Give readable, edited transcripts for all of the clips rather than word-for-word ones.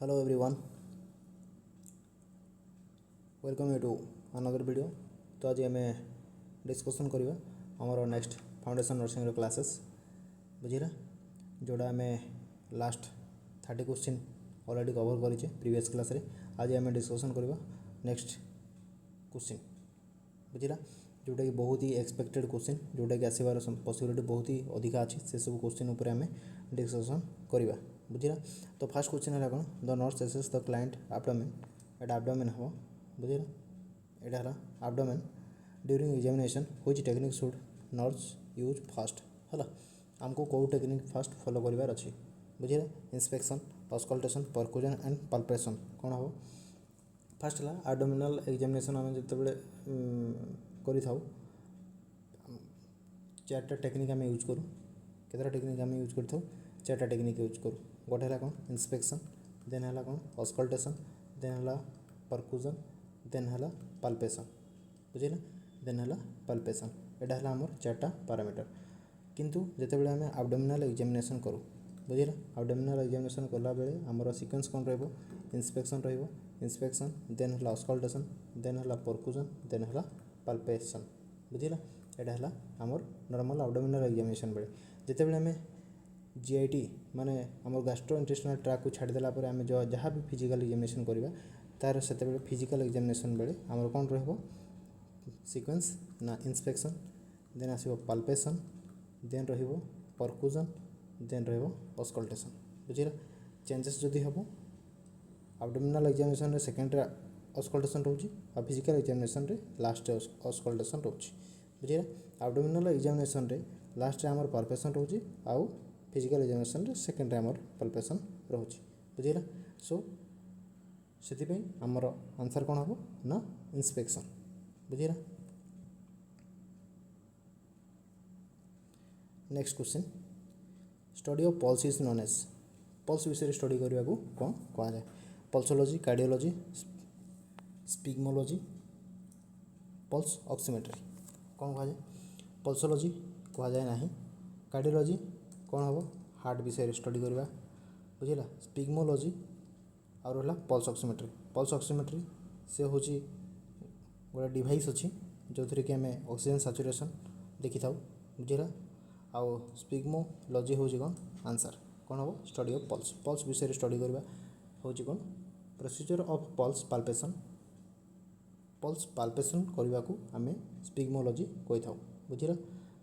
Hello everyone, welcome you to another video. तो आज आम डिस्कसन करवा आमर नेक्स्ट फाउंडेशन नर्सिंग क्लासेस बुझीला जोड़ा आम लास्ट 30 क्वेश्चन ऑलरेडी कवर करें प्रीवियस क्लास रे। आज आम डिस्कसन करवा नेक्स्ट क्वेश्चन बुझीला जोटा कि बहुत ही एक्सपेक्टेड क्वेश्चन जोटा कि आसबार पॉसिबिलिटी बहुत ही अधिका अच्छी से सब क्वेश्चन उपर आम डिस्कसन करवा बुझीला। तो फास्ट क्वेश्चन है कौन the nurse assess the client abdomen एटा एब्डोमेन हम बुझीला यहाँ abdomen during examination which technique should nurse use first है आमको कौ टेक्निक फास्ट फॉलो करार अच्छी बुझीला inspection auscultation percussion and palpation कौन हम फास्ट है एब्डोमिनल एग्जामिनेशन आम जिते करी चार्टा टेक्निक आम यूज करूँ केतटा टेक्निक आम यूज कर चार्टा टेक्निक यूज करूँ गोटे है कौन इंस्पेक्शन देन है कौन ऑस्कल्टेशन देन है परक्यूजन देन है पाल्पेशन बुझीला देन है पाल्पेशन एटा है आमर चार्टा पैरामीटर किंतु जितेबाला आम एब्डोमिनल एग्जामिनेशन करूँ बुझीला एब्डोमिनल एग्जामिनेशन कला बेले आमर सिक्वेंस कौन रहिबो इंस्पेक्शन रहिबो इंस्पेक्शन देन है ऑस्कल्टेशन देन है परक्यूजन देन है पाल्पेशन बुझीला एटा है आमर नॉर्मल एब्डोमिनल एग्जामिनेशन बेले जितेबाला आम जीआईटी माने आमर गैस्ट्रोइंटेस्टाइनल ट्रैक्ट को छाड़देला आम जो जहाँ भी फिजिकल एग्जामिनेशन करवा तार से फिजिकल एग्जामिनेशन बेले आमर कौन रहिबो सीक्वेंस ना इंस्पेक्शन देन आसो पाल्पेशन देन रहिबो परक्यूजन देन रहिबो ऑस्कल्टेशन बुझीला चेंजेस जदि हम एब्डोमिनल एग्जामिनेशन सेकेंड ऑस्कल्टेशन रोची और फिजिकल एग्जामिनेशन रे लास्ट ऑस्कल्टेशन रोची बुझीला एब्डोमिनल एग्जामिनेशन रे लास्ट आमर पाल्पेशन रोची आउ फिजिकल एग्जामिनेशन रे सेकेंड आमर पाल्पेशन रोची बुझीला सो से आमर आंसर कौन हम ना इंस्पेक्शन बुझीला। Next question study of pulse is known as pulse विषय स्टडी करने को कौन कह जाए पल्सोलॉजी कार्डियोलॉजी स्पिग्मोलॉजी पल्स ऑक्सीमेट्री कौन कह जाए पल्सोलॉजी कह जाए ना कार्डियोलॉजी कौन हम हार्ट विषय स्टडी करवा बुझीला स्पिग्मोलॉजी और रहा पल्स ऑक्सीमेट्री से हूँ गोटे डिवाइस अच्छी जो थी कि आम ऑक्सीजन सैचुरेशन देखी था बुझीला आउ स्पिग्मोलॉजी हूँ कौन आंसर कौन हम स्टडी ऑफ पल्स विषय स्टडी करवा हूँ कौन प्रोसीजर ऑफ पल्स पाल्पेशन करने को आम स्पिग्मोलॉजी कही था बुझीला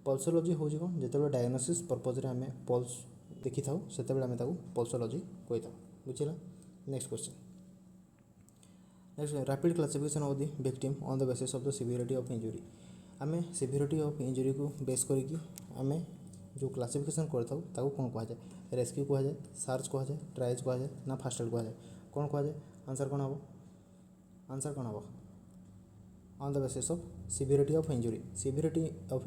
पल्सोलॉजी हूँ कौन जिते डायग्नोसिस पर्पज आम पल्स देखी था से पल्सोलॉजी कही था बुझीला। Next question next rapid classification of the victim on the basis of the severity of injury आम सिवियरिटी ऑफ इंजुरी को बेस करके आम जो क्लासिफिकेशन करता कौन कह जाए रेस्क्यू कह जाए सार्च कह जाए ट्राइज कह जाए ना फास्ट एड कह जाए कौन कह जाए आंसर कौन हम on the basis of severity of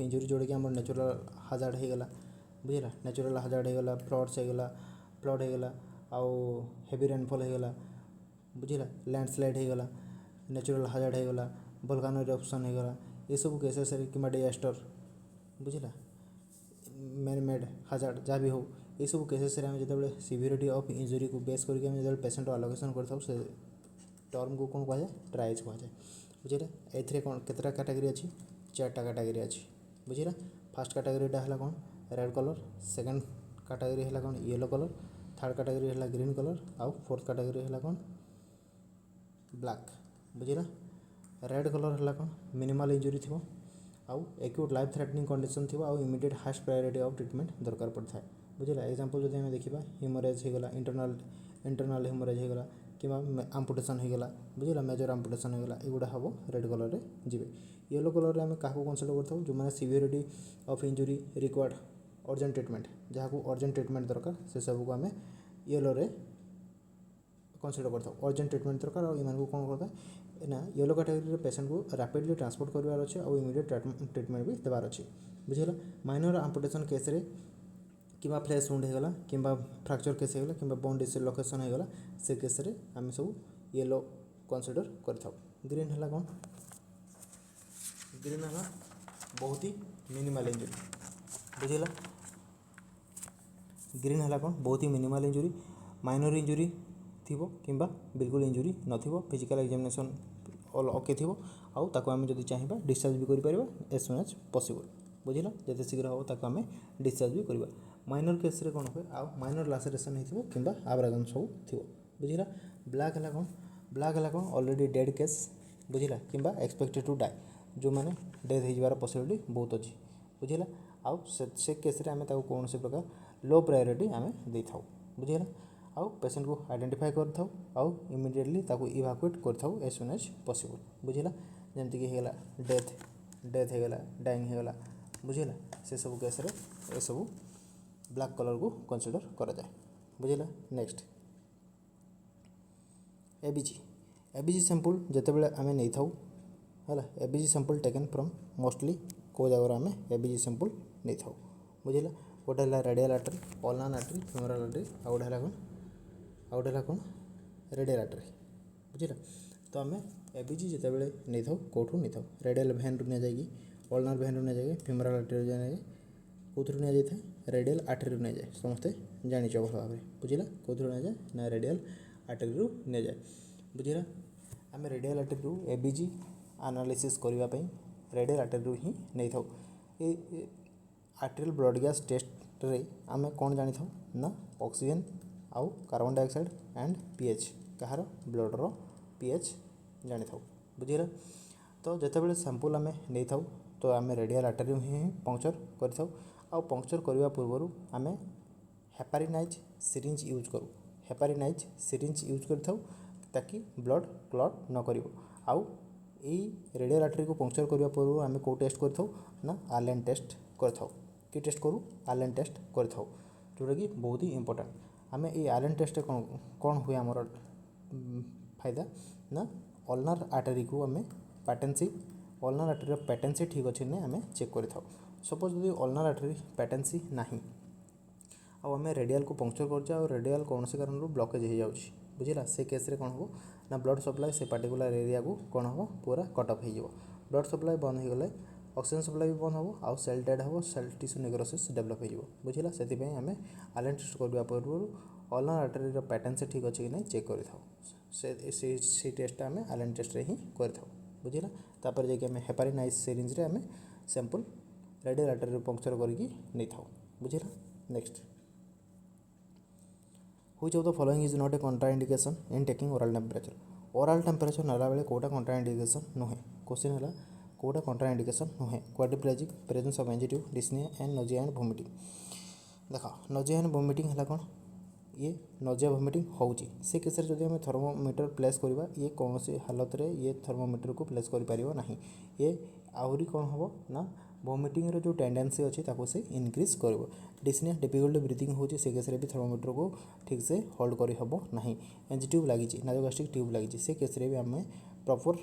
injury जोड़ा कि आम नेचुरल हाजार्ड होगला बुझीला नेचुरल हाजार्ड होगला फ्लड होगला आउ हेवी रेनफॉल होगला बुझीला लैंडस्लाइड होगला नेचुरल हाजार्ड होगला वोल्केनो इरप्शन होगला ये सब केसेस कि डिजास्टर बुझीला मैन मेड हाजार्ड जहाँ भी हो ये सब केसेस जो सिवियरिटी ऑफ इंजुरी को बेस करके जो पेसेंट आलोकेशन कर टर्म को कौन कह जाए ट्राइज कह जाए बुझीला ए कौन केतटा कैटेगरी अच्छी चार्टा कैटेगरी अच्छी बुझीला फर्स्ट कैटेगरीटा है कौन रेड कलर सेकेंड कैटेगरी है कौन येलो कलर थर्ड कैटेगरी है ग्रीन कलर आउ फोर्थ कैटेगरी है कौन ब्लैक बुझीला रेड कलर है कौन मिनिमल इंजुरी थी आउ एक्यूट लाइफ थ्रेटनिंग कंडीशन थी आउ immediate hast priority of treatment दरकार पड़ता है बुझीला एग्जांपल जब आम देखा ह्यूमरेज होगला इंटरनल ह्यूमरेज होगला कि आम्पुटेशन होगला बुझीला मेजर आम्पुटेशन होगला एगुड़ा हम रेड कलर रे जीवे येलो कलर रे आम क्या कनसिडर करता जो मैंने severity of injury required urgent treatment जहाँ को अर्जेंट ट्रीटमेंट दरकार से सब को आम येलो रे कनसिडर करता अर्जेंट ट्रीटमेंट दरकार और इन कौन करता ना येलो कैटेगरी पेसेंट को रैपिडली ट्रांसपोर्ट करार अच्छे और इमिडिएट ट्रीटमेंट भी देवार अच्छे बुझीला माइनर आम्पुटेशन केस रे कि फ्लैश वुंड होगला कि फ्रैक्चर केस होगला कि बोन डिसलोकेशन होगला से केस रे आम सब येलो कनसिडर करता ग्रीन है कौन ग्रीन है बहुत ही मिनिमल इंजुरी बुझीला ग्रीन है कौन बहुत ही मिनिमल इंजुरी माइनर इंजुरी थिबो किंबा बिल्कुल इंजुरी नथिबो फिजिकल एग्जामिनेशन ओके थिबो आउ ताको आमे जदि चाहिबा डिस्चार्ज भी करि परिबा एज सुन एज पॉसिबल बुझिला जते शीघ्र हो ताको आमे डिस्चार्ज भी करिबा माइनर केस रे कोन होय आउ माइनर लासेरेशन हेथिबो किंबा आब्राजन सब थिबो बुझिला ब्लैक हला कोन ऑलरेडी डेड केस बुझिला किंबा एक्सपेक्टेड टू डाई जो माने डेथ हो जबार पॉसिबिलिटी बहुत अछि बुझिला आउ से केस रे आमे ताको कोनोसी प्रकार लो प्रायोरिटी आमे दे थाउ बुझिला आउ पेशेंट को आइडेंटिफाई कर थाउ आउ इमिडिएटली ताको इवाकुएट कर थाउ एज सुन एज पॉसिबल बुझिला जेमति कि हेगला डेथ हेगला डाइंग हेगला बुझिला से सब केस रे ए सब ब्लैक कलर को कंसीडर करा जाए बुझिला नेक्स्ट एबीजी सैंपल जते बेले आमे नै थाउ हला ABG sample taken from mostly को जगह आमे एबीजी सैंपल नै थाउ बुझिला गोटे हला radial artery ulnar artery femoral artery आ गोटे हला कोन रेडियल आर्टरी बुझिला तो आमे एबीजी जते बेले नै थाउ कोठु नै थाउ रेडियल वेन रु नै जायगी अल्नार वेन रु नै जायगी फेमोरल आर्टरी जाय नै कोथु नै जाय था रेडियल आर्टरी रु नै जाय समस्ते जानि छ भल भाबे बुझिला कोथु नै जाय ना रेडियल आर्टरी रु नै जाय बुझिला आमे रेडियल आर्टरी रु एबीजी एनालिसिस करबा पई रेडियल आर्टरी रु ही नै थाउ ए आर्टेरियल ब्लड गैस टेस्ट रे आमे कोन जानि थाउ ना ऑक्सीजन आउ कार्बन डाइऑक्साइड एंड पीएच कहार ब्लड रो पीएच जानि थाउ बुझिला तो जते बेले सैंपल आमे नै थाउ तो आमे रेडियल आर्टरी ही पंक्चर कर थाउ आउ पंक्चर करबा पूर्व आमे हेपारिनाइज सिरिंज यूज करू हेपारिनाइज सिरिंज यूज कर थाउ ताकि ब्लड क्लॉट न करिवो आउ ए रेडियल आर्टरी को पंक्चर करबा पूर्व आमे को टेस्ट कर थाउ ना आरएन टेस्ट कर थाउ कि टेस्ट करू आरएन टेस्ट कर थाउ जोटा कि बहुत ही इंपोर्टेंट आमे ए आरएन टेस्ट कोन हुए हमर फायदा ना अल्नार आर्टरी को आमे पैटेंसी अल्नार आर्टरी पैटेंसी ठीक अछि ने आमे चेक कर थाउ सपोज यदि अल्नार आर्टरी पैटेंसी नाही आ आमे रेडियल को पंक्चर कर आ रेडियल कौन से कारण ब्लॉकेज हो जाउछि बुझिला से केस रे कोन हो ना ब्लड सप्लाई से पर्टिकुलर एरिया को कोन हो पूरा कट ऑफ हो ब्लड सप्लाई बंद हो गले ऑक्सीजन सप्लाई भी बंद हो आउ सेल डेड हो सेल टिश्यू नेक्रोसिस डेवलप हो बुझिला सेति पई आमे आरएन टेस्ट करबा पूर्व अल्नार आर्टरी रो पैटर्न से ठीक अछि कि नै चेक कर थाउ से टेस्ट आमे आरएन टेस्ट रे ही कर थाउ बुझिला तापर जे कि आमे हेपारिनाइज सिरिंज रे आमे सैंपल रेडियल आर्टरी रो पंक्चर करके नै थाउ बुझिला next Which of the following is not a contraindication in taking oral temperature? Oral temperature नाला बेले कोटा contraindication नुहे क्वेश्चन है कोटा contraindication नुहे quadriplegic presence of angina dyspnea and nausea and vomiting देखा nausea and vomiting है कौन ये nausea vomiting होउची से केस रे जदि हम थर्मोमीटर प्लेस करबा ये कौन से हालत रे ये थर्मोमीटर को प्लेस करि परिबो नाही ये आहुरी कौन हबो ना वोमिटिंग रो जो टेंडेंसी अच्छी ताको से इनक्रीज करबो डिस्निया डिफिकल्ट ब्रीथिंग होची से केस रे भी थर्मोमीटर को ठीक से होल्ड करि हबो नाही एंज ट्यूब लागी छि नाजोगास्ट्रिक ट्यूब लागी छि से केस रे भी हमें प्रॉपर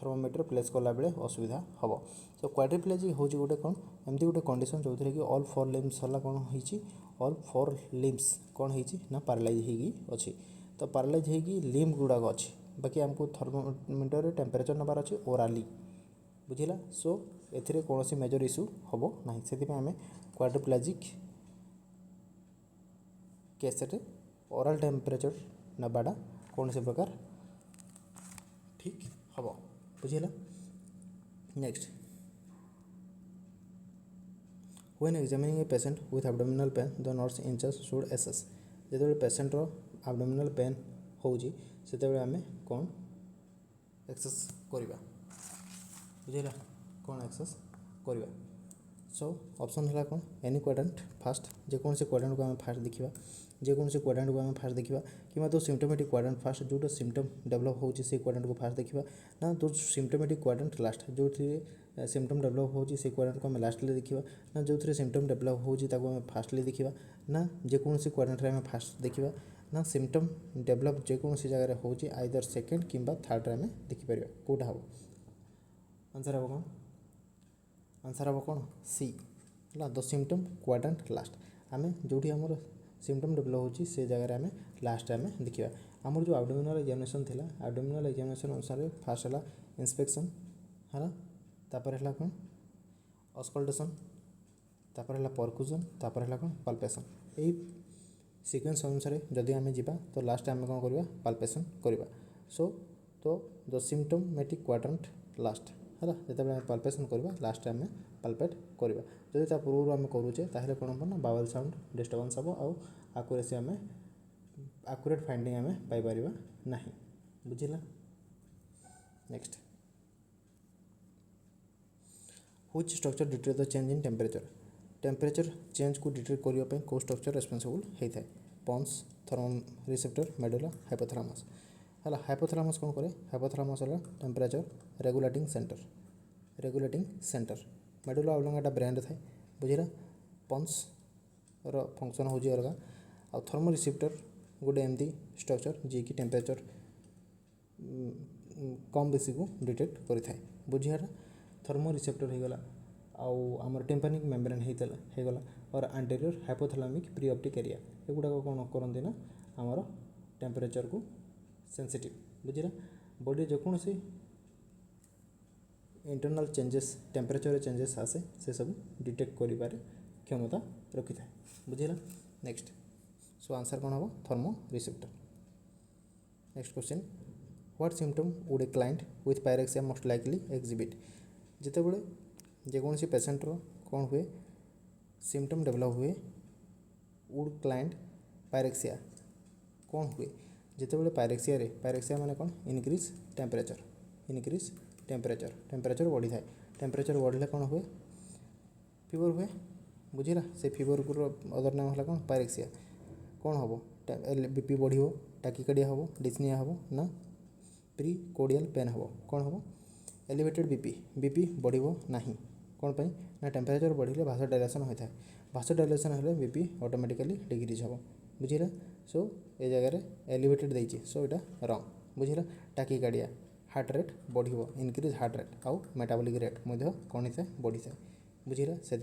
थर्मोमीटर प्लेस करला बेले असुविधा हबो तो क्वाड्रिप्लेजिक होची गोटे कोन एमती गोटे कंडीशन जो थरे कि ऑल फोर लिम्स हला कोन होईची ऑल फोर लिम्स कोन होईची ना पैरालाइज हेगी अछि तो पैरालाइज हेगी लिम्ब गुडा अछि बाकी हमको थर्मोमीटर रे टेंपरेचर नबार अछि ओराली बुझिला सो एथिरे कोनोसी मेजर इशू हबो नाही सेति पे हमें क्वाड्रिप्लेजिक केस रे ओरल टेंपरेचर नबाडा कोनोसी प्रकार ठीक हबो बुझिला next when examining a patient with abdominal pain the nurse in charge should assess जेते पेशेंट रो abdominal pain होउची सेते बेले हमें कोन एक्सेस करिबा बुझिला कौन एक्सेस करवा सो ऑप्शन है कौन एनी क्वाड्रेंट फास्ट जेकोसी क्वाड्रेंट को आम फास्ट देखा जेकोसी क्वाड्रेंट को आम फास्ट देखा कि तो सिम्टोमेटिक क्वाड्रेंट फास्ट जो सिम्टम डेवलप होची से क्वाड्रेंट को फास्ट देखा ना तो सिम्टोमेटिक क्वाड्रेंट लास्ट जो सिम्टम डेवलप होची से क्वाड्रेंट को आम लास्टली देखा ना जो सिम्टम डेवलप होची ताको आम फास्टली देखा ना जेकोसी क्वाड्रेंट रे आम फास्ट देखा ना सिम्टम डेवलप जेकोसी जगह होची आइदर सेकेंड किंबा थर्ड रे आम देखि परिबा कोटा हो आंसर हम कौन आंसर हम कौन सी है द सिम्टम क्वाड्रेंट लास्ट आम जो आम सिम्टम डेवलप होची से जगह आम लास्ट आम देखा आमर जो एब्डोमिनल एग्जामिनेशन थिला एब्डोमिनल एग्जामिनेशन अनुसार फास्ट है इंस्पेक्शन है तापर है कौन अस्कल्टेशन तापर है परक्यूजन तापर है कौन पाल्पेशन यही सिक्वेन्स अनुसार जदि आम जा तो लास्ट आम कौन करवा पाल्पेसन करवा सो तो द सिम्पटोमेटिक क्वाड्रेंट लास्ट है जिते आम पाल्पेसन करवा लास्ट आम पाल्पेट करवा जदि ता पूर्व आम करुचे ताहले कौन हम ना बावल साउंड डिस्टर्बेंस हम आउ आकुरेसी आम आकुरेट फाइंडिंग आम पाइपर ना बुझिला। Next which structure detect the change in temperature change को डिटेक्ट करने को स्ट्रक्चर रेस्पॉन्सिबल होता है pons thermoreceptor medulla hypothalamus है हाइपोथैलेमस कौन करे हाइपोथैलेमस है temperature regulating centre medulla oblongata brain थाए बुझेगा पन्स रो फंक्शन हो अलग आ थर्मो रिसेप्टर गोटे एमती स्ट्रक्चर जी की टेम्परेचर कम बेसी को डिटेक्ट करें बुझियाटा थर्मो रिसेप्टर हो गला आमर टिम्पानिक मेम्ब्रेन होगला और एंटीरियर हाइपोथैलेमिक प्रीऑप्टिक एरिया एगुड़ा कौन करते ना आमर टेम्परेचर को सेंसिटिव बुझिला बॉडी जेकोसी इंटरनल चेंजेस टेम्परेचर चेंजेस आसे से सब डिटेक्ट करिबार क्षमता रखी था बुझिला। नेक्स्ट सो आंसर कौन हम thermo receptor. Next question what symptom would a client with pyrexia most likely exhibit जिते बड़े जेकोसी पेसेंटर कौन हुए सिम्पटम डेभलप हुए वुड क्लाइंट पायरेक्सिया कौन हुए जिते बड़े पायरेक्सिया माने कौन इनक्रीज टेम्परेचर बढ़ी थाए टेम्परेचर बढ़ले कौन हुए फीवर हुए बुझिला से फीवर को अदर नाम है कौन पायरेक्सिया कौन हम बीपी बढ़ो टाकिकार्डिया हम डिस्निया हम ना प्रीकोर्डियल पेन हम कौन हम एलिवेटेड बीपी बढ़ो ना कौन पाई ना टेम्परेचर बढ़ले भासोडाइलेशन होता है भासोडाइलेशन हेल्ले बीपी ऑटोमेटिकली डिक्रीज हम बुझिला सो ये जगह एलिवेटेड देती सो यहाँ रंग बुझिला टाकिकार्डिया हार्ट रेट बढ़ो इनक्रीज हार्ट रेट आउ मेटाबॉलिक रेट कौन होता है बढ़ी था बुझिला से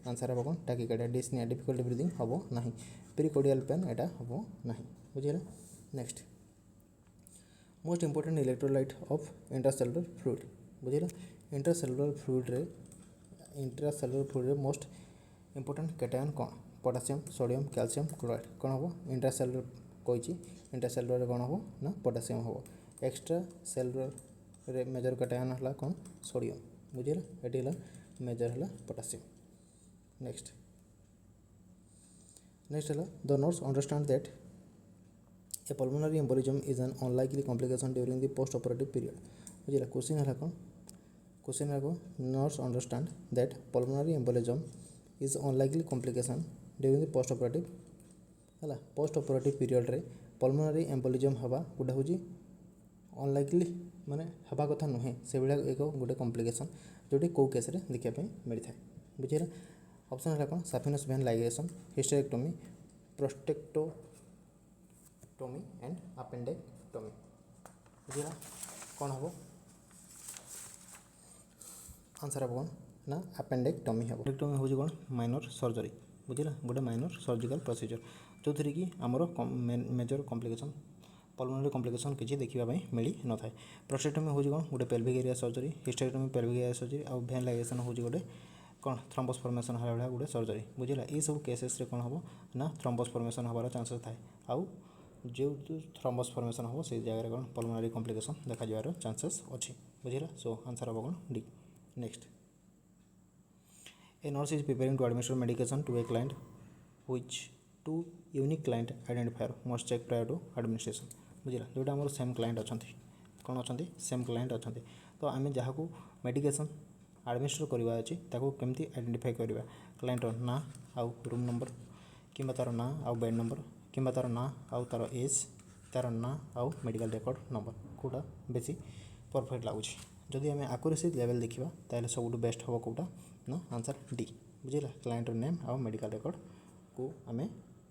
आंसर हम कौन टाकिकार्डिया डिस्निया डिफिकल्ट ब्रीदिंग हम ना प्रीकोर्डियल पेन यहाँ हम ना बुझिला। Next most important electrolyte of intracellular fluid बुझिला intracellular fluid most important cation कौन पोटासियम सोडियम कैल्शियम क्लोराइड कौन हम इंट्रासेलुलर कही इंट्रासेलुलर कौन हम ना पोटासियम हम एक्स्ट्रा सेलुलर मेजर कैटायन है कौन सोडियम बुझिला ये मेजर है पोटासियम। नेक्स्ट है the nurse understand that a pulmonary embolism is an unlikely complication during the post operative period बुझिला क्वेश्चन है कौन nurse understand that pulmonary embolism is unlikely complication during the post operative period रे pulmonary embolism हवा गोटे हूँ unlikely माने हवा कथा नुहे से भाया एक गोटे कॉम्प्लिकेशन जोटी कौ केस देखा मिलता है बुझेगा। ऑप्शन है कौन saphenous vein ligation hysterectomy prostatectomy and appendectomy बुझेगा कौन हम आंसर हम कौन ना अपेंडेक्टोमी हम अपेंडेक्टोमी हूँ कौन माइनर सर्जरी बुझेगा गोटे माइनर सर्जिकल प्रोसीजर जो थी कि आमर मेजर कॉम्प्लिकेशन पल्मोनरी कॉम्प्लिकेशन किसी देखा मिल न था प्रोस्टेक्टोमी हूँ कौन गोटे pelvic area surgery hysterectomy pelvic area surgery और वेन लाइगेशन हूँ गोटे कौन थ्रम्बस फॉर्मेशन है भाया गोटे सर्जरी बुझेगा ये सब केसेस कौन हम ना थ्रम्बस फॉर्मेशन हमार चांसेस थाए आउ जो थ्रम्बस फॉर्मेशन हम से जगह कौन पल्मोनरी कॉम्प्लिकेशन देखा जाबार चांसेस अच्छी बुझेगा सो आंसर हम कौन D. Next a nurse is preparing to administer medication to a client which two unique client identifier must check prior to administration बुझेगा जोटा आम सेम क्लाइंट अच्छा कौन अच्छा सेम क्लाइंट अच्छा तो आम जहाँ को मेडिकेशन एडमिनिस्टर करवा अच्छी केमती आइडेंटिफाई करवा क्लाइंट ना आउ रूम नंबर कि तार ना आउ बेड नंबर कि तार ना आउ तार एज तार ना आउ मेडिकल रिकॉर्ड नंबर कौटा बेसी परफेक्ट लगुच जदि आम आकुरेसी लेवल देखा ताहले सब बेस्ट हम कौटा ना आंसर डी बुझेगा क्लाइंटर नेम आउ मेडिकल रिकॉर्ड को आम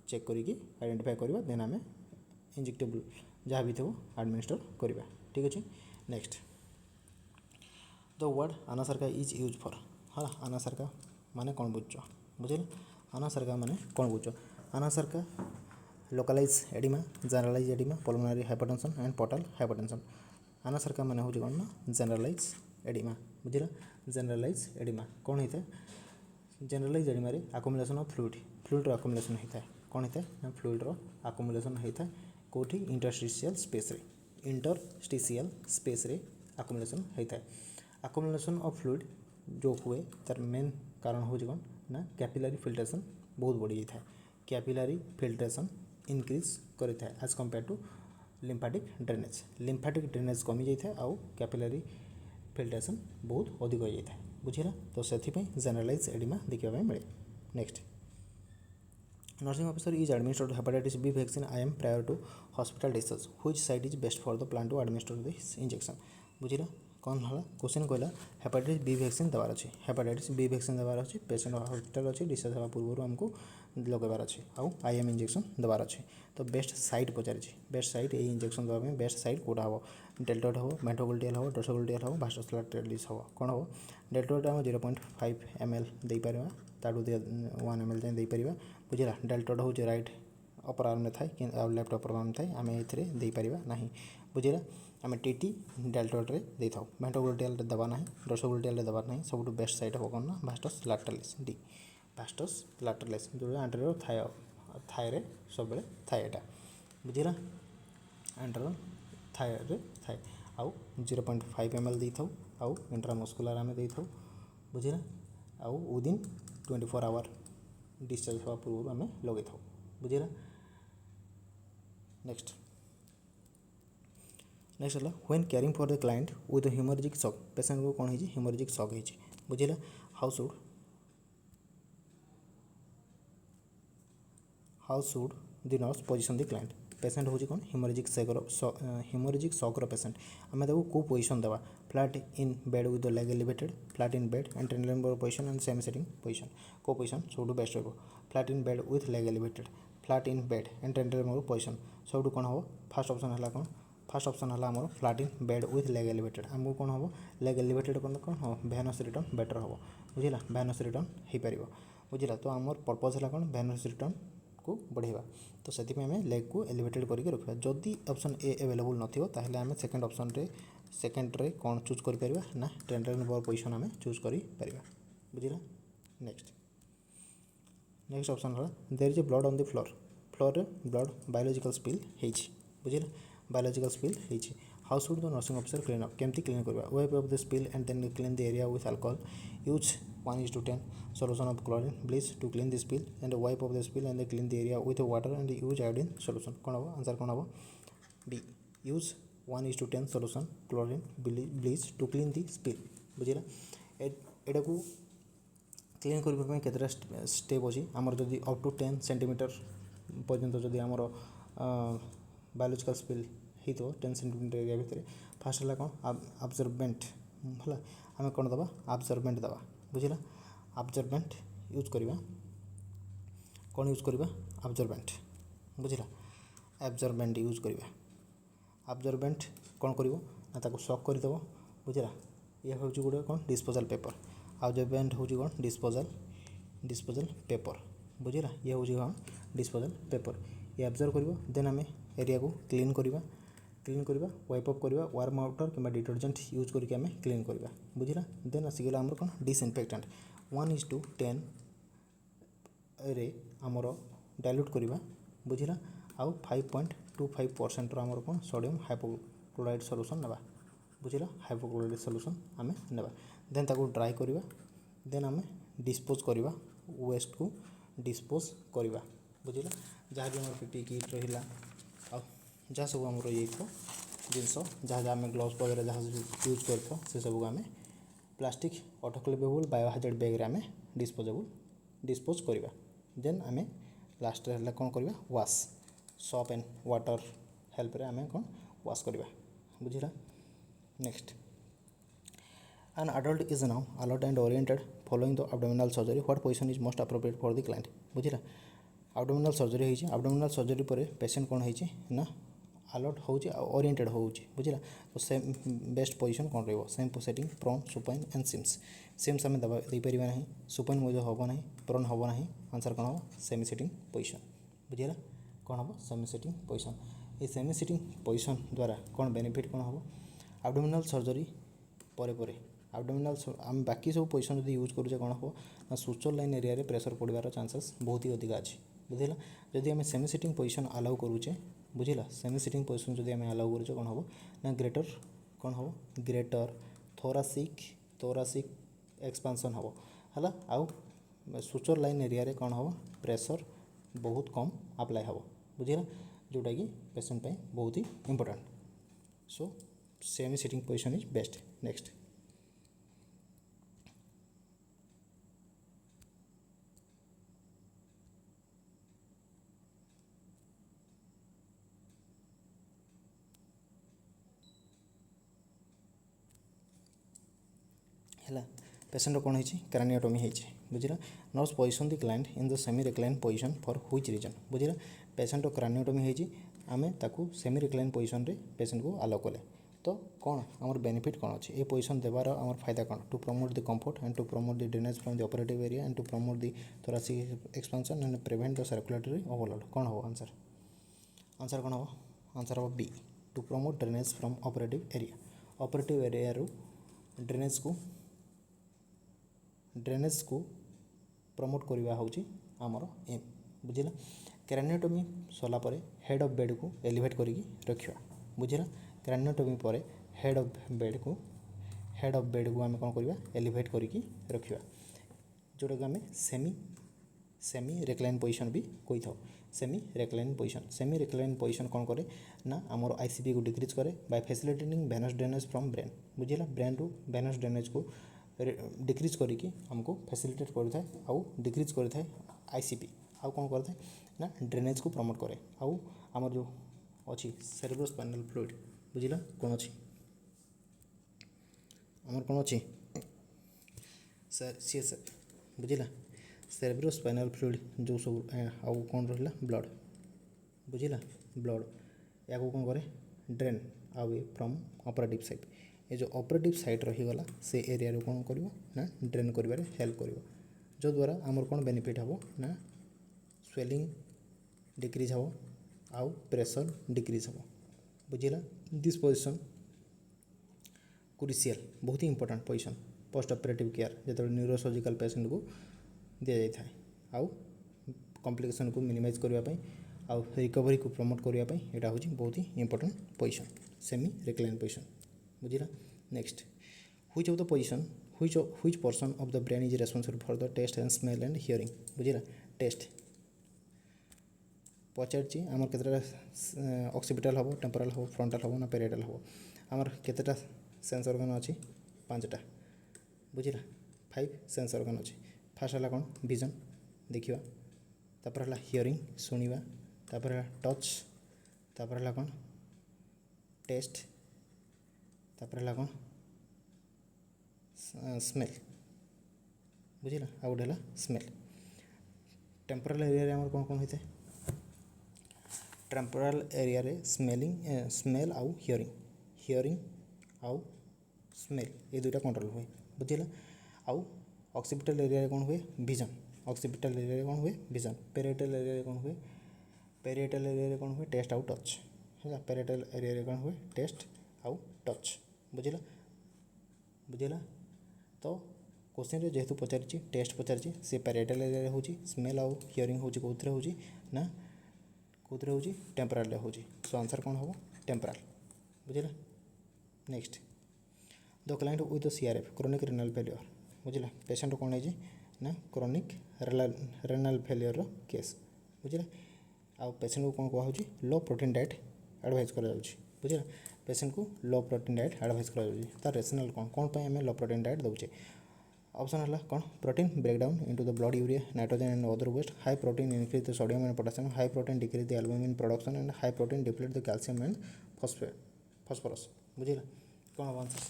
चेक करिकी आइडेंटिफाई करवा देन आम इंजेक्टेबल जहाँ भी थो एडमिनिस्टर करवा ठीक अच्छे। Next the word anasarca is use for हाँ आनासार्का माने कौन बुझ बुझे आनासार्का माने कौन बुझ anasarca localise oedema generalise oedema pulmonary hypertension and portal hypertension anasarca माने हूँ कौन ना जनरलाइज एडिमा बुझेगा जनरलाइज एडिमा कौन होता है generalise oedema accumulation of fluid accumulation होता है कौन होता है फ्लूइड्र आकुमुलेसन होता है कौटी इंटरस्टिशियल स्पेस रे आकुमुलेसन होता है। आकुमुलेसन ऑफ फ्लूइड जो हुए तार मेन कारण हूँ कौन ना कैपिलरी फिल्ट्रेशन बहुत बढ़ी जाता है। कैपिलरी फिल्ट्रेशन इनक्रीज करें एज कंपेयर टू लिम्फाटिक ड्रेनेज कमी जाए आउ कैपिलरी फिल्ट्रेशन बहुत अधिक हो जाए बुझेगा। तो से जेनरलाइज एडिमा देखा मिले। Next nursing officer is administered hepatitis B vaccine IM prior to hospital discharge which site is best for the plan to administer this injection बुझेगा। कौन है क्वेश्चन कहला हेपाटाइटिस बी वैक्सीन देवार अच्छे हेपाटाइटिस बी वैक्सीन देवार अच्छे patient hospital अच्छे discharge होगा पूर्व आमको लगेबार अच्छे आउ IM इंजेक्शन देवार अच्छे। तो बेस्ट साइट पचार बेस्ट साइट ये इंजेक्शन देवा बेस्ट साइट कौटा हम डेल्टोड हम मेट्रोगोल्डियल हम डोसोगोल्डियल हम भास्टोस्लाटेलिस हम कौन हम डेल्टोड हम 0.5 ml देपर ताठू 1 ml जाए देपर बुझेगा। डेल्टोड हूँ राइट अपर आर्म थाए कि लेफ्ट अपर आर्म थाए आम एपर ना बुझेगा। आम टीटी डेल्टोड्रे दे था मेट्रोगोल्डियल देवा ना डोसोगोल्डियल देवार ना सब बेस्ट साइट हम कौन ना भास्टोस्लाटेलिस डी भास्टोस्लाटेलिस जो एंटेरियर थाए सब थाए यहाँ बुझेगा। एंटेरियर थाए थाए आउ 0.5 ml दे था आउ इंट्रामस्कुलर आम दे था बुझेगा। आउ विदिन 24 आवर डिस्चार्ज हवा पूर्व आम लगे था बुझेगा। नेक्स्ट है when caring for the client with haemorrhagic shock patient को कौन है हेमोरेजिक शॉक है बुझेगा। How should the nurse position the client patient हूँ कौन हेमोरेजिक शॉक पेशेंट आम को पोजिशन देवा flat in bed with the leg elevated flat in bed and tender position and semi setting position को position सब best रहा flat in bed with leg elevated flat in bed and tender position सब कौन हम fast option है कौन fast option है आम flat in bed with leg elevated आमको कौन हम लेग एलिवेटेड कौन हम वेनस रिटर्न बेटर हम बुझेगा वेनस रिटर्न हो पार बुझेगा। तो आम पर्पज है कौन वेनस रिटर्न को बढ़ेगा तो से लेग को एलिवेटेड करके रखा जदि ऑप्शन ए अवेलेबल नथिबो आम सेकेंड ऑप्शन रे सेकेंड रे कौन चूज कर परिबा ना टेंडर पोजिशन आम चूज कर परिबा बुझेगा। नेक्स्ट ऑप्शन है there is a blood on the floor रे ब्लड बायोलॉजिकल स्पिल होइछि बुझेगा बायोलॉजिकल स्पिल होइछि how should the nursing officer clean up केमती क्लीन करबा wipe off the spill and then clean the area with alcohol use 1:10 solution of chlorine bleach to clean the spill and wipe off the spill and clean the area with water and use iodine solution कौन हम answer कौन हम B use 1:10 solution chlorine bleach to clean the spill बुझेगा। एटा को clean करने केतटा step अच्छी आमर जदि up to 10 centimetre पर्यंत जदि आमर बायोलॉजिकल स्पिल हो 10 सेंटीमीटर एरिया भितर फास्ट है कौन अब्जर्बेंट है आम कौन दबा अब्जर्बेंट दबा बुझेगा। अब्जर्बेंट यूज करवा कौन यूज करवा अब्जर्बेंट बुझेगा अब्जर्बेंट यूज करवा अब्जर्बेंट कौन कर सक करदेव बुझेगा। ये हूँ गोटे कौन डिस्पोजल पेपर अब्जर्बेंट हूँ कौन डिस्पोजल पेपर बुझेगा। ये हूँ कौन डिस्पोजल पेपर ये अब्जर्व कर देन आम एरिया को क्लीन करवा वाइप अप करवा वार्म वाटर कि डिटर्जेंट यूज करके आम क्लीन करवा बुझेगा। देन आसीगला आमर कौन डिसइनफेक्टेंट 1:10 रे आमर डाइल्यूट करवा बुझेगा आउ 5.25% आमर कौन सोडियम हाइपोक्लोराइड सॉल्यूशन नेबा बुझेगा हाइपोक्लोराइड सॉल्यूशन आम नेबा देन ताको ड्राई करवा देन आम डिस्पोज करवा वेस्ट को डिस्पोज करवा बुझेगा। जहाँ भी आम पीपी किट रहा जहाँ सब आमर ये जिनस जहाँ जहाँ आम ग्लोव्स वगैरह जहाँ यूज कर से सब आम प्लास्टिक ऑटोक्लेवेबल बायोहाजार्ड बैग आम डिस्पोज करवा देन आम लास्ट है कौन करवा wash soap and water help आम कौन वाश करवा बुझेगा। Next an adult is now alert and oriented following the abdominal surgery what position is most appropriate for the client बुझेगा। एब्डोमिनल सर्जरी होइछि एब्डोमिनल सर्जरी पर पेशेंट कौन होइछि ना अलर्ट होउछि ओरिएंटेड होउछि बुझेगा। तो सेम बेस्ट पोजिशन कौन रहिबो same setting prone supine and Sims आम दे परिबा नहीं सुपाइन मध्य हम ना प्रोन हम ना आंसर कौन हम सेमी सेटिंग पोजिशन बुझेगा। कौन हम सेमी सेटिंग पोजिशन ये सेमी सेटिंग पोजिशन द्वारा कौन बेनिफिट कौन हम एब्डोमिनल सर्जरी पर एब्डोमिनल आम बाकी सब पोजिशन जो यूज करूँ कौन हम ना सुचर लाइन एरिया प्रेशर पड़वार चांसेस बहुत ही अधिक अच्छे बुझिला जदि आम सेमी सिटिंग पोजिशन अलाउ करूचे बुझिला सेमी सिटिंग पोजिशन जदि आम अलाउ करूचे कौन हम ना ग्रेटर कौन हम ग्रेटर थोरासिक एक्सपांसन हम है आउ सुचर लाइन एरिया रे कौन हम प्रेशर बहुत कम अप्लाई हम बुझिला जोटा कि पेशेंट पे बहुत ही important so semi sitting position is best next है पेशेंट कौन होती क्रानियोटोमी होती बुझिला nurse position the client in the semi recline position for which reason बुझिला पेशेंट क्रानियोटोमी होती आम ताकू सेमी रिक्लाइन पोजिशन रे पेशेंट को अलाउ कले तो कौन आमर बेनिफिट कौन अच्छे ये पोजिशन देवार आमर फायदा कौन to promote the comfort and to promote the drainage from the operative area and to promote the thoracic expansion and prevent the circulatory overload कौन हो आंसर आंसर कौन हो आंसर हम B to promote drainage from operative area रू drainage को promote करवा हूँ आमर एम बुझिला क्रानियोटोमी सरला हेड ऑफ बेड को एलिवेट करिकी रखिया बुझिला क्रानियोटोमी पर हेड ऑफ बेड को आम कौन करवा एलिवेट करिकी रखिया जोटा कि आम सेमी रेक्लाइन पोजिशन भी कही था सेमी रेक्लाइन पोजिशन कौन करे ना आमर आईसीपी को डिक्रीज करे by facilitating venous drainage from brain बुझिला ब्रेन रु वेनस ड्रेनेज को डिक्रीज करिकी हमको फैसिलिटेट करता है आउ डिक्रीज करता है आईसीपी आउ कौन करता है ना ड्रेनेज को प्रमोट करे आउ आमर जो अच्छी सेरेब्रोस्पाइनल फ्लूइड बुझिला कौन अच्छी आमर कौन अच्छी सी बुझिला सेरेब्रोस्पाइनल फ्लूइड जो सब आउ कौन रहा ब्लड बुझिला ब्लड या कौन करे ड्रेन आवे फ्रॉम ऑपरेटिव साइड ये जो ऑपरेटिव साइड रहीगला से एरिया रे कौन करिवो ना ड्रेन करिवारे हेल्प करिवो जो द्वारा आमर कौन बेनिफिट हबो ना स्वेलिंग डिक्रीज हबो आउ प्रेशर डिक्रीज हबो बुझिला दिस पोजिशन क्रुशियल बहुत ही important position post operative care जो न्यूरोसर्जिकल पेशेंट को दि जाए आउ कॉम्प्लिकेशन को मिनिमाइज करने आउ रिकवरी को प्रमोट करने यहाँ हूँ बहुत ही important position semi recline position बुझिला next which of the position which portion of the brain is responsible for the taste and smell and hearing बुझिला टेस्ट पचार आमर केतटा ऑक्सीपिटल हम टेम्पोरल हम फ्रंटल हम ना पेरियटल हम आमर केतटा सेंस ऑर्गन अच्छी 5टा बुझिला 5 सेंस ऑर्गन अच्छी फास्ट है कौन विजन देखा तापर है हियरिंग शुणा तापर है टच तापर है कौन टेस्ट तापर है कौन स्मेल बुझिला आ गोटे है स्मेल टेम्पोरल एरिया आमर कौन कौन होता है टेम्पोरल एरिया रे स्मेल आउ हियरिंग आउ स्मेल ये दुईटा कंट्रोल हुए बुझिला आउ ऑक्सीपिटल एरिया रे कौन हुए विजन ऑक्सीपिटल एरिया रे कौन हुए विजन पेरियटल एरिया रे कौन हुए पेरियटल एरिया रे कौन हुए टेस्ट आउ टच है पेरियटल एरिया रे कौन हुए टेस्ट आउ टच बुझिला तो क्वेश्चन रे जेहेतु पचारि टेस्ट पचारि से पेरियटल एरिया रे होची स्मेल आउ हियरिंग होची कोथरे होची ना कोथरे होची टेम्पोरल रे होची सो आंसर कौन हम टेम्पोरल बुझिला next the client with the CRF chronic renal failure बुझिला पेशेंट कौन है ना क्रोनिक रेनल फेलियर केस बुझिला आ पेशेंट को कौन कहुच्छी लो प्रोटीन डाइट एडवाइज करा बुझिला पेशेंट को लो प्रोटीन डाइट एडवाइज करा तार रेशनल कौन पे आम लो प्रोटीन डाइट दौचे ऑप्शन है कौन protein breakdown into the blood urea nitrogen and other waste high protein increase the sodium and potassium high protein decrease the albumin production and high protein deplete the calcium and phosphorus बुझिला कौन हम answer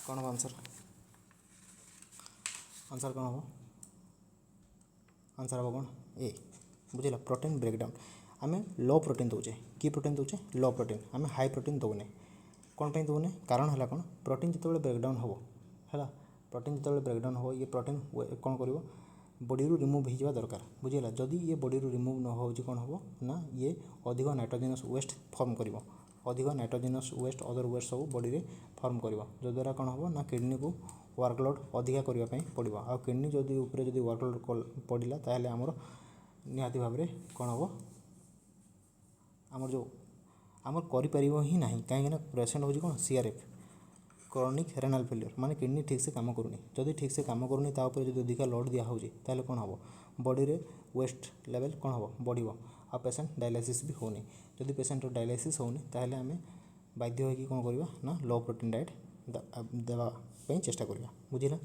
कौन हम answer answer कौन हम answer हम कौन ए बुझिला protein breakdown आम लो प्रोटीन दौचे कि प्रोटीन दौचे लो प्रोटीन आम हाई प्रोटीन दौने कौन पे दौने कारण है कौन प्रोटीन जो ब्रेकडाउन हम है प्रोटीन जो ब्रेकडाउन हो ये प्रोटीन कौन कर बॉडी रू रिमूव हो दरकार बुझीगला जदि ये बॉडी रू रिमूव न हो कौन हम ना ये अधिक नाइट्रोजेनस वेस्ट फॉर्म कर अधिक नाइट्रोजेनस वेस्ट अदर वेस्ट सब बॉडी रे फॉर्म कर जो द्वारा कौन हम ना किडनी को वर्कलोड अधिका करने पड़ो आ किडनी जदि ऊपर जदि वर्कलोड पड़ा ताहले आमर निहाती भाव में कौन हम आमर जो आमर कर ही ना कहीं पेसेंट हूँ कौन CRF क्रोनिक रेनाल फेलियर माने किडनी ठीक से काम करूनी जदि ठीक से काम करूनी तापर जदि अधिका लोड दिया होची ताहले कौन हम बॉडी रे वेस्ट लेवल कौन हम बढ़िबो आ पेसेंट डायलिसिस भी होनी जदि पेसेंट डायलिसिस होनी ताहले आमे बाध्य होइकी कौन करबा ना लो प्रोटीन डाइट देवा पे चेष्टा करबा बुझिला।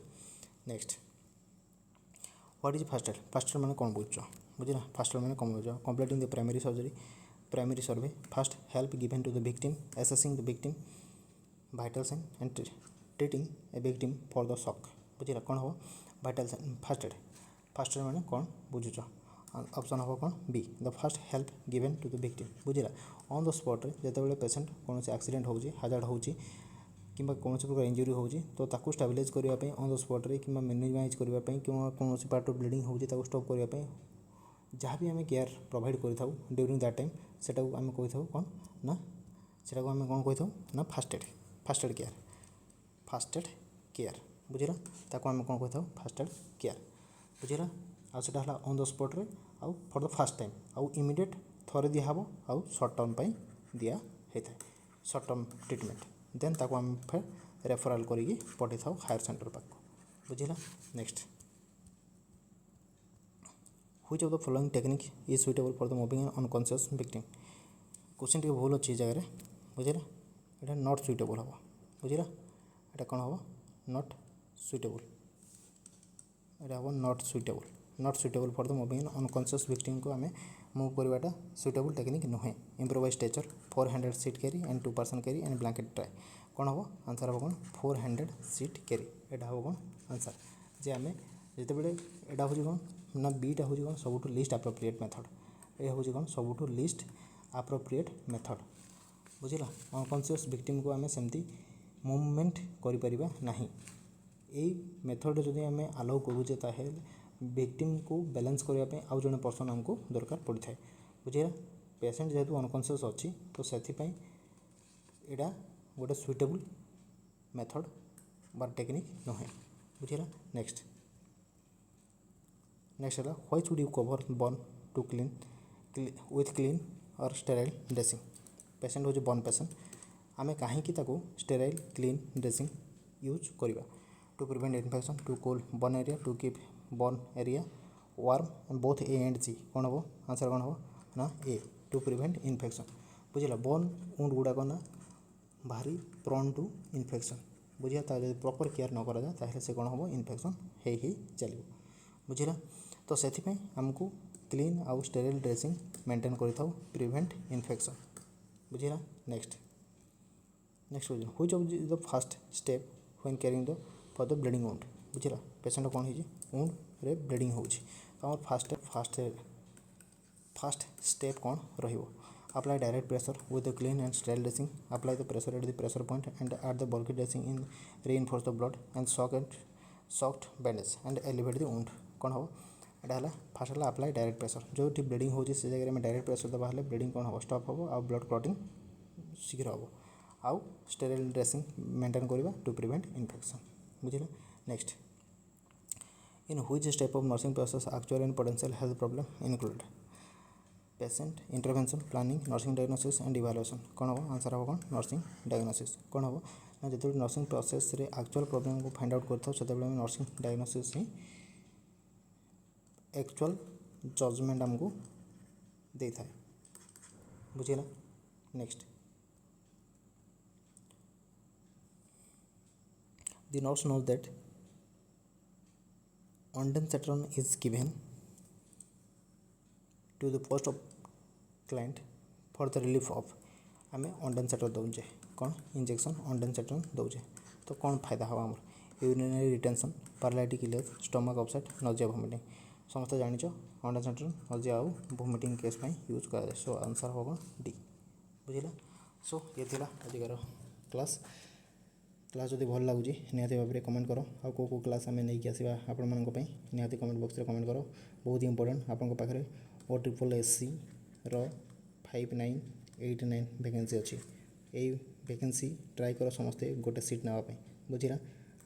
Next what is first aid माने कौन बुझला फास्ट एड माने कौन बुझ completing the primary surgery primary survey first help given to the victim assessing the victim vital sign and treating a victim for the shock बुझिला कौन हम vital sign first aid माने कौन बुझुच ऑप्शन हम कौन B the first help given to the victim बुझिला on the spot रे जेतेबेले पेशेंट कौन एक्सीडेंट होउची हाजार्ड होउची किंबा कौन प्रकार इंजुरी होउची तो ताकू स्टेबलाइज करबा पे ऑन द स्पॉट रे किंबा मिनिमाइज करबा पे किंबा कौन पार्ट ऑफ ब्लीडिंग होउची ताकू स्टॉप करबा पे जहाँ भी आम केयर प्रोवाइड करिथाउ ड्यूरिंग दैट टाइम सेटा को आम कहिथाउ कौन ना सेटा को आम कौन कहिथाउ ना फास्ट एड केयर बुझिला ताको आम कौन कहिथाउ फास्ट एड केयर बुझिला आ सेटा हला ऑन द स्पॉट रे आउ फॉर द फर्स्ट टाइम आउ इमीडिएट थरे दिया हबो आउ शॉर्ट टर्म पई दिया हेता शॉर्ट टर्म ट्रीटमेंट देन ताको आम फिर रेफरल करिकी पठे थाउ हायर सेंटर पाक बुझिला। Next which of the following technique is suitable for the moving unconscious victim question टी भूल अच्छी जगह बुझिला एटा नॉट सुइटेबल हम बुझिला एटा कौन हम नॉट सुइटेबल एटा हम not suitable for the moving unconscious victim को आम मूव करवाटा सुइटेबल टेक्निक नुहे improvise stretcher 4 handed seat carry and 2 person carry and blanket try कौन हम आंसर हम कौन 4 हैंडेड सीट कैरी एटा हम कौन आंसर जे आम जिते बड़े एटा हूँ कौन ना बीटा हूँ कौन सबुठ लिस्ट एप्रोप्रिएट मेथड ये हूँ कौन सबुठ लिस्ट एप्रोप्रिएट मेथड बुझिला अनकॉन्शियस विक्टिम को आम सेमती मूवमेंट करिपरिबा नाही एई मेथड जदि आम अलाउ करूचे ताहेले विक्टिम को बैलेंस करबा पे आउ जने पर्सन हमको दरकार पड़ी थाए बुझिला पेशेंट जेहेतु अनकॉन्शियस अच्छी तो सेथि पई एडा गोटे सुइटेबल मेथड बा टेक्निक नहे बुझिला। नेक्स्ट है why should you cover burn to clean with clean और स्टेराइल ड्रेसिंग पेशेंट हूँ बर्न पेशेंट आम कहीं स्टेराइल क्लीन ड्रेसिंग यूज करवा to prevent infection to cool burn area to keep burn area warm both A and C कौन हम answer कौन हम ना ए टू प्रिवेंट इन्फेक्शन बुझला बर्न वुंड गुड़ाक ना भारी प्रोन टू इन्फेक्शन बुझा जब प्रॉपर केयर न करा जाए से कौन हम इन्फेक्शन ही चलो बुझला तो से आमको क्लीन आउ स्टेराइल ड्रेसिंग मेंटेन करिथाउ प्रिवेंट इन्फेक्शन बुझला। नेक्स्ट बुझल which of the first step when caring the for the bleeding wound बुझला पेशेंट कौन है वुंड रे ब्लीडिंग होउछि तो आम फास्ट स्टेप कौन रहिबो apply direct pressure with the clean and sterile dressing apply the pressure at the pressure point and at the bulky dressing in reinforce the blood and soft bandage and elevate the wound कौन हम एटा fast है apply direct pressure जो bleeding होची से जगह में direct pressure दबा हेले ब्लीडिंग कौन हम स्टॉप हम आ ब्लड क्लॉटिंग शीघ्र हम आउ स्टेराइल ड्रेसिंग मेंटेन करवा टू प्रिवेंट इन्फेक्शन बुझिला। Next in which step of nursing process actual and potential health problem include patient intervention planning nursing diagnosis and evaluation कौन हम आंसर हम कौन नर्सिंग डायग्नोसिस कौन हम ना जो नर्सिंग प्रोसेस रे एक्चुअल प्रॉब्लम को फाइंड आउट करता से नर्सिंग डायग्नोसिस ही एक्चुअल जजमेंट आमको दे था बुझेगा। Next the nurse knows that ondansetron is given to the post of client for the relief of आम ondansetron दौचे कौन इंजेक्शन ondansetron दौचे तो कौन फायदा हम आम urinary retention paralytic ileus stomach upset nausea vomiting समस्त जानिच ondansetron नजिया आउ वोमिटिंग केस यूज कर सो आंसर हम कौन डी बुझला। सो ये थिला आजिकार क्लास जदि भल लगुच निहाती भाव में कमेंट करो आ को क्लास आम नहीं आसवा आपण मानी निहाती कमेंट बॉक्स में कमेंट करो बहुत इंपोर्टेंट आपण पाखे OSSC रो 5989 वैकेंसी अच्छी यही वैकेंसी ट्राई कर समस्ते गोटे सीट नापी बुझला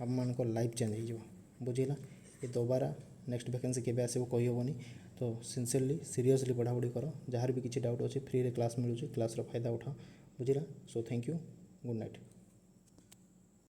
आपମାନଙ୍କ लाइफ चेंज हो बुझेगा। ये दोबारा नेक्स्ट वैकेंसी केबे आसीबो कहि हेबनी। तो सिंसियरली सीरियसली पढ़ापढ़ी कर, जार भी किसी डाउट अच्छे फ्री रे क्लास मिलूँ, क्लास फायदा उठाओ बुझेगा। So thank you, good night.